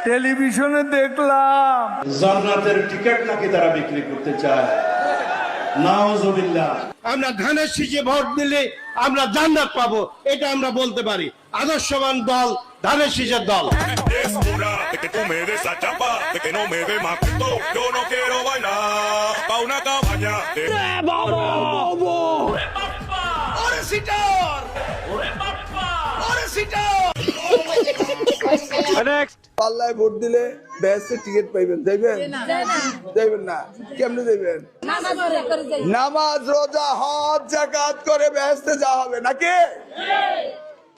টেলিভিশনে দেখলাম জান্নাতের টিকিট নাকি তারা বিক্রি করতে চায়। নাউজুবিল্লাহ। আমরা ধানের শীষে ভোট দিলে আমরা জান্নাত পাবো, এটা আমরা বলতে পারি। আদর্শবান দল ধানের শীষের দল। Es hora de que tú me des la chapa, de que no me dé más puto. Yo no quiero bailar pa' una cabaña. পাল্লায় ভোট দিলে ব্যাসে টিকিট পাইবেন, যাইবেন? যাইবেন না, কেমনে যাইবেন? নামাজ রোজা হজ যাকাত করে ব্যাসে যাওয়া হবে নাকি?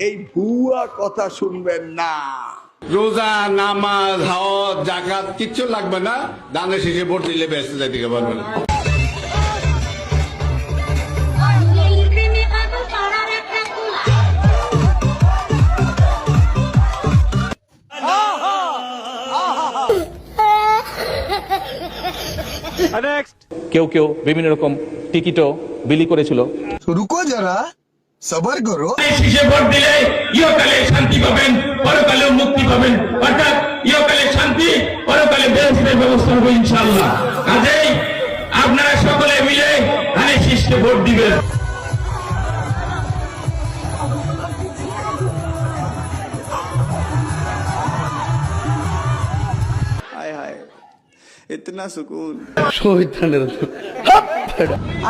এই ভুয়া কথা শুনবেন না। রোজা নামাজ হজ জাকাত কিচ্ছু লাগবে না, দানের শেষে ভোট দিলে ব্যস্ত যাইতে পারবে না। কেউ কেউ বিভিন্ন রকম টিকিটও বিলি করেছিল। রুকো যারা, সবার করো। শীষে ভোট দিলে ইহকালে শান্তি পাবেন, পরকালে মুক্তি পাবেন। অর্থাৎ ইহকালে শান্তি, পরকালে বেহেশতের ব্যবস্থা হবে ইনশাআল্লাহ। কাজেই আপনারা সকলে মিলে ধানের শীষকে ভোট দিবেন। হায় হায়, ইতনা সুকুন।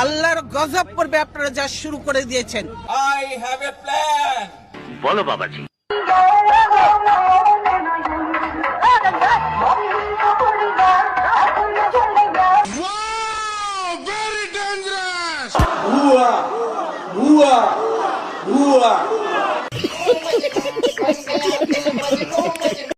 আল্লাহর গজব করবে আপনারা যা শুরু করে দিয়েছেন। I have a plan. বলো বাবাজি।